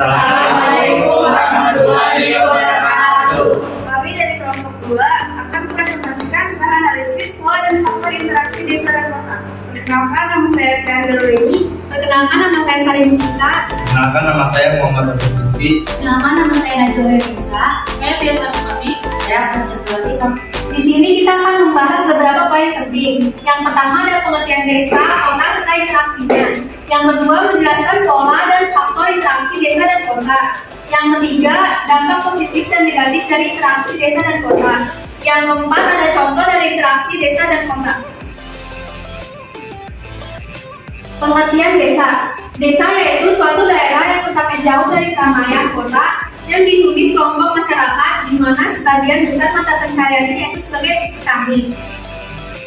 Assalamualaikum warahmatullahi wabarakatuh. Kami dari kelompok 2 akan mempresentasikan bahan analisis pola dan faktor interaksi desa dan kota. Perkenalkan, nama saya Prianda Weni. Perkenalkan, nama saya Salim Sika. Perkenalkan, nama saya Muhammad Abdul Rizky. Perkenalkan, nama saya Najwa Herisa. Saya Biasa Mati. Saya Prasetya. Di sini kita akan membahas beberapa poin penting. Yang pertama adalah pengertian desa, kota, serta interaksinya. Yang kedua menjelaskan pola dan faktor interaksi desa dan kota. Yang ketiga, dampak positif dan negatif dari interaksi desa dan kota. Yang keempat ada contoh dari interaksi desa dan kota. Pengertian desa. Desa yaitu suatu daerah yang letaknya jauh dari keramaian kota yang dihuni kelompok masyarakat di mana sebagian besar mata pencahariannya yaitu sebagai petani.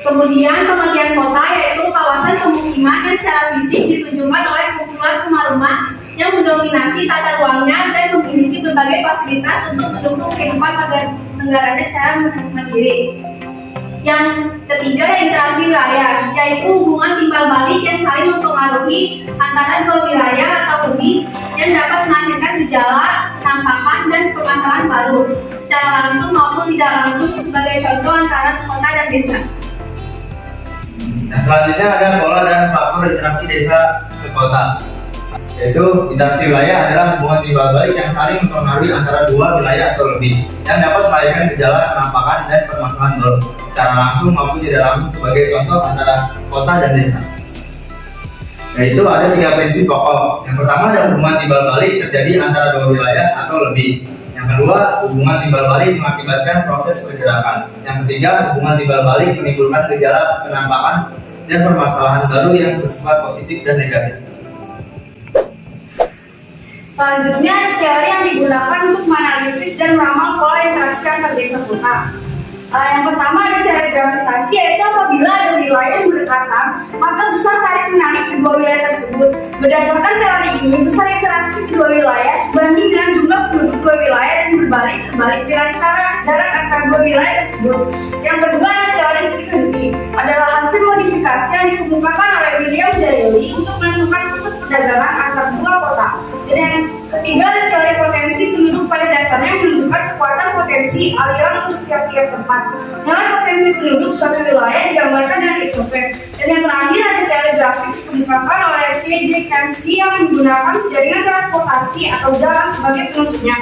Kemudian pengertian kota yaitu kawasan pemukiman yang secara fisik ditunjukkan oleh kumpulan rumah-rumah yang mendominasi tata ruangnya dan memiliki berbagai fasilitas untuk mendukung kehidupan negaranya secara mandiri. Yang ketiga, interaksi wilayah, yaitu hubungan timbal balik yang saling mempengaruhi antara dua wilayah atau lebih yang dapat menghasilkan gejala, tampakan, dan permasalahan baru secara langsung maupun tidak langsung sebagai contoh antara kota dan desa. Nah, selanjutnya ada pola dan faktor interaksi desa ke kota. Yaitu interaksi wilayah adalah hubungan timbal balik yang saling mempengaruhi antara dua wilayah atau lebih yang dapat melahirkan gejala, penampakan, dan permasalahan baru secara langsung maupun tidak langsung sebagai contoh antara kota dan desa. Yaitu ada 3 prinsip pokok. Yang pertama adalah hubungan timbal balik terjadi antara dua wilayah atau lebih. Yang kedua, hubungan timbal balik mengakibatkan proses pergerakan. Yang ketiga, hubungan timbal balik menimbulkan gejala, penampakan, dan permasalahan baru yang bersifat positif dan negatif. Selanjutnya, teori yang digunakan untuk menganalisis dan meramal pola interaksi antar desa kota. Yang pertama ada teori gravitasi, yaitu apabila ada wilayah yang berdekatan, maka besar tarik menarik kedua wilayah tersebut. Berdasarkan teori ini, besar interaksi kedua wilayah sebanding dengan jumlah penduduk dua wilayah dan berbalik terbalik dengan cara jarak antar dua wilayah tersebut. Yang kedua ada teori titik henti, adalah hasil modifikasi yang dikemukakan oleh William Jareli untuk menentukan pusat perdagangan antar dua kota. Dan yang ketiga ada teori potensi penduduk pada dasarnya menunjukkan kekuatan potensi aliran untuk tiap-tiap tempat. Nilai potensi penduduk suatu wilayah digambarkan dengan isopet. Dan yang terakhir ada teori grafik dikemukakan oleh K.J. Kansky yang menggunakan jaringan transportasi atau jalan sebagai penutupnya.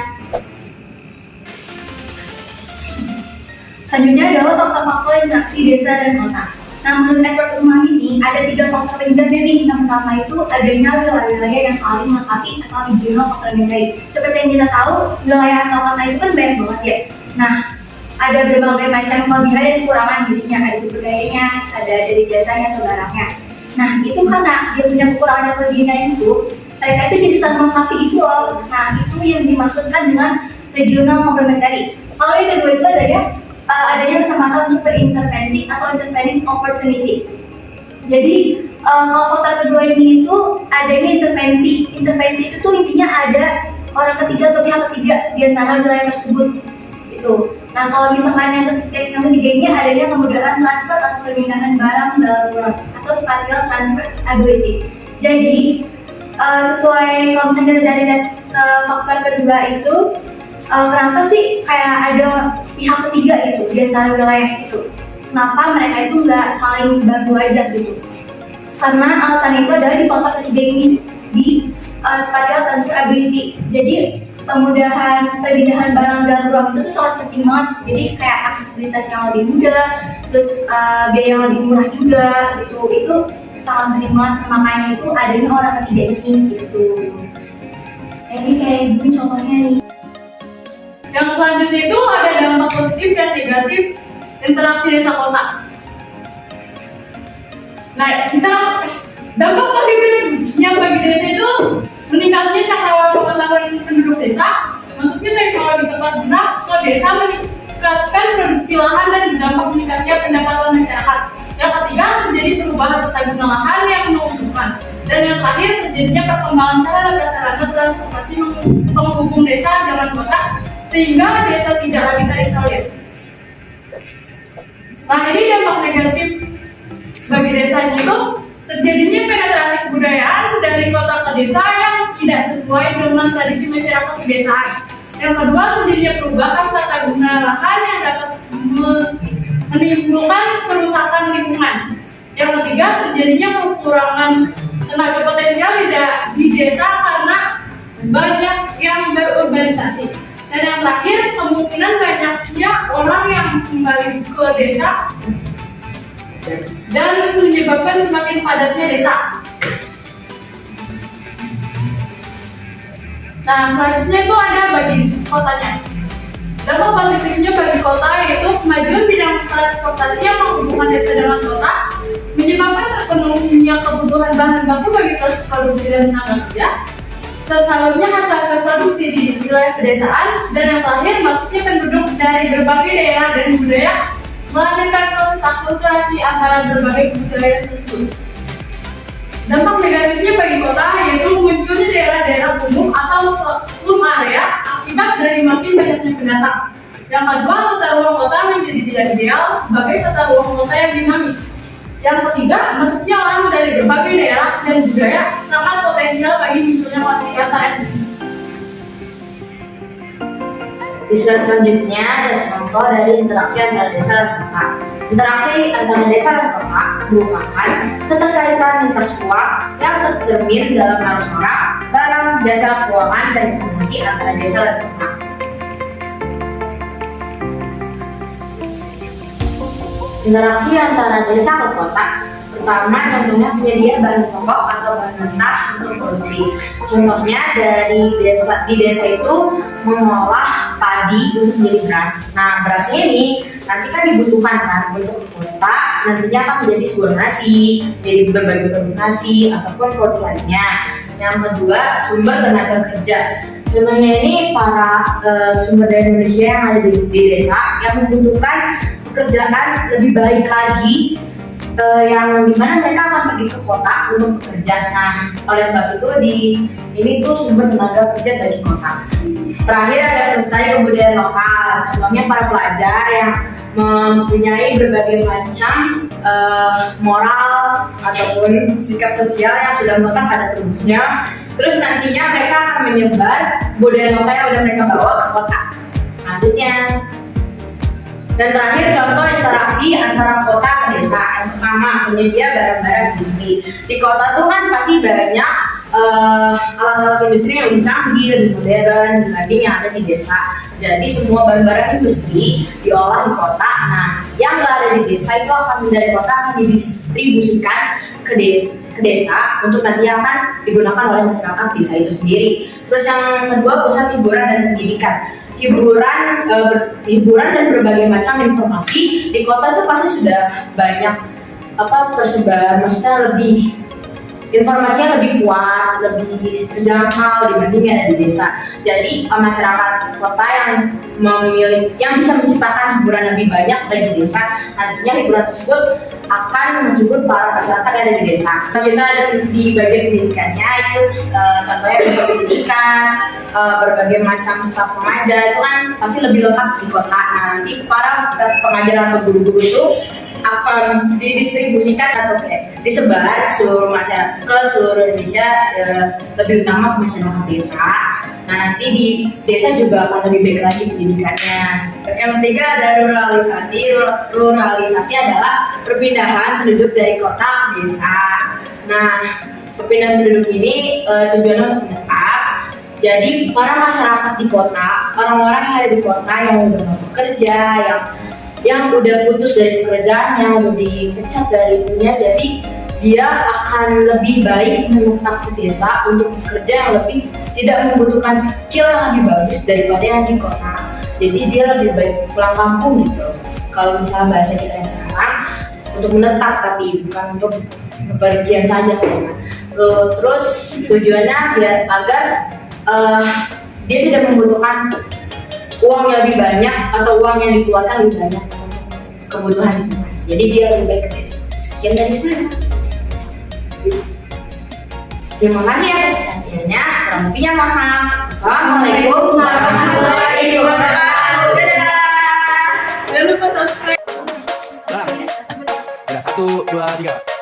Selanjutnya adalah faktor-faktor interaksi desa dan kota. Nah, menurut Edward Umar ini ada 3 faktor penyebabnya nih. Yang pertama itu adanya wilayah-wilayah yang saling melengkapi atau regional complementary. Seperti yang kita tahu, wilayah atau kota itu kan banyak banget ya. Nah, ada berbagai macam kelebihan dan kekurangan di sini, ada sumber dayanya, ada dari jasanya atau barangnya. Nah, itu karena dia punya kekurangan dan kelebihan itu, mereka itu jadi saling melengkapi gitu loh. Nah, itu yang dimaksudkan dengan regional complementary. Kalau yang kedua itu adanya kesempatan untuk berintervensi atau intervening opportunity. Jadi kalau faktor kedua ini itu adanya intervensi. Intervensi itu tuh intinya ada orang ketiga atau pihak ketiga di antara wilayah tersebut. Itu. Nah, kalau misalkan yang ketiga ini adanya kemudahan transfer atau perpindahan barang dalam ruang atau spatial transfer ability. Jadi sesuai kalau misalnya kita dari faktor kedua itu, kenapa sih kayak ada pihak ketiga gitu di antara wilayah itu? Kenapa mereka itu nggak saling bantu aja gitu? Karena alasan itu adalah di faktor ketiga ini di spatial transfer ability. Jadi kemudahan perpindahan barang dalam ruang itu tuh sangat penting banget. Jadi kayak aksesibilitas yang lebih mudah, terus biaya yang lebih murah juga gitu. Itu sangat penting banget. Makanya itu adanya orang ketiga ini gitu. Ini kayak gini contohnya nih. Yang selanjutnya itu ada dampak positif dan negatif interaksi desa kota. Nah, dampak positifnya bagi desa itu meningkatnya cakrawala pengetahuan penduduk desa, masuknya teknologi tepat guna ke desa, meningkatkan produksi lahan dan berdampak meningkatnya pendapatan masyarakat. Yang ketiga, terjadi perubahan tata guna lahan yang menguntungkan. Dan yang terakhir, terjadinya perkembangan sarana prasarana transportasi penghubung desa dengan kota, sehingga desa tidak lagi terisolir. Nah, ini dampak negatif bagi desanya itu terjadinya penetrasi kebudayaan dari kota ke desa yang tidak sesuai dengan tradisi masyarakat pedesaan. Yang kedua, terjadinya perubahan tata guna lahan yang dapat menimbulkan kerusakan lingkungan. Yang ketiga, terjadinya kekurangan tenaga potensial di desa karena banyak yang berurbanisasi. Dan yang terakhir, kemungkinan banyaknya orang yang kembali ke desa dan menyebabkan semakin padatnya desa. Nah, selanjutnya itu ada bagi kotanya. Dampak positifnya bagi kota yaitu kemajuan bidang transportasi yang menghubungkan desa dengan kota, menyebabkan terpenuhinya kebutuhan bahan baku bagi proses produksi dan tenaga kerja, tersalurnya hasil produksi di wilayah pedesaan, dan yang terakhir masuknya penduduk dari berbagai daerah dan budaya, melanjutkan proses akulturasi antara berbagai budaya tersebut. Dampak negatifnya bagi kota yaitu munculnya daerah-daerah kumuh atau slum area akibat dari makin banyaknya pendatang. Yang kedua, tata ruang kota menjadi tidak ideal sebagai tata ruang kota yang dinamis. Yang ketiga, masuknya orang dari berbagai daerah dan budaya sangat potensial bagi munculnya konflik antar etnis. Di slide selanjutnya ada contoh dari interaksi antara desa dan kota. Interaksi antara desa dan kota merupakan keterkaitan intersektoral yang tercermin dalam arus orang, barang, jasa keuangan, dan informasi antara desa dan kota. Interaksi antara desa ke kota. Pertama, contohnya penyedia bahan pokok atau bahan mentah untuk produksi. Contohnya di desa itu mengolah padi untuk menjadi beras. Nah, berasnya ini nanti kan dibutuhkan kan untuk di kota, nantinya akan menjadi sebuah nasi, jadi berbagai produk nasi ataupun produk lainnya. Yang kedua, sumber tenaga kerja. Contohnya ini para sumber daya manusia yang ada di desa yang membutuhkan pekerjaan lebih baik lagi, yang dimana mereka akan pergi ke kota untuk bekerja. Nah, oleh sebab itu ini tuh sumber tenaga kerja bagi kota. Terakhir ada pelestari kebudayaan lokal. Contohnya para pelajar yang mempunyai berbagai macam moral ataupun sikap sosial yang sudah melekat pada tubuhnya. Terus nantinya mereka akan menyebar budaya lokal yang sudah mereka bawa ke kota. Selanjutnya. Dan terakhir, contoh interaksi antara kota ke desa. Yang pertama, penyedia barang-barang industri. Di kota tuh kan pasti banyak alat-alat industri yang lebih canggih, lebih modern dibanding yang ada di desa. Jadi semua barang-barang industri diolah di kota. Nah, yang berada di desa itu dari kota akan didistribusikan ke desa untuk nanti akan digunakan oleh masyarakat desa itu sendiri. Terus yang kedua, pusat hiburan dan pendidikan. Hiburan dan berbagai macam informasi di kota itu pasti sudah banyak tersebar, maksudnya informasinya lebih kuat, lebih terjangkau dibanding yang ada di desa. Jadi masyarakat kota yang bisa menciptakan hiburan lebih banyak dari desa, nantinya hiburan tersebut akan menghibur para masyarakat yang ada di desa. Kita ada di bagian pendidikannya, itu contohnya bisa pendidikan, berbagai macam staf pengajar itu kan pasti lebih lengkap di kota. Nah, nanti para staf pengajar atau guru-guru itu akan didistribusikan atau disebar ke seluruh Indonesia, lebih utama ke masyarakat desa. Nah, nanti di desa juga akan lebih baik lagi pendidikannya. Yang ketiga ada ruralisasi. Ruralisasi adalah perpindahan penduduk dari kota ke desa. Nah, perpindahan penduduk ini tujuannya untuk menetap. Jadi para masyarakat di kota, orang-orang yang ada di kota yang udah bekerja, yang udah putus dari pekerjaan, yang udah dipecat dari dunia, jadi dia akan lebih baik menetap di desa untuk bekerja yang lebih tidak membutuhkan skill yang lebih bagus daripada yang di kota. Jadi dia lebih baik pulang kampung gitu. Kalau misalnya bahasa kita sekarang, untuk menetap tapi bukan untuk bepergian saja sekarang. Terus tujuannya biar agar dia tidak membutuhkan uang yang lebih banyak atau uang yang dikeluarkan lebih banyak kebutuhan. Jadi dia lebih baik ke desa. Sekian dari saya. Terima kasih atas perhatiannya. Kurang lebihnya mohon. Assalamualaikum warahmatullahi wabarakatuh. Dadah. Jangan lupa subscribe. Udah, 1, 2, 3.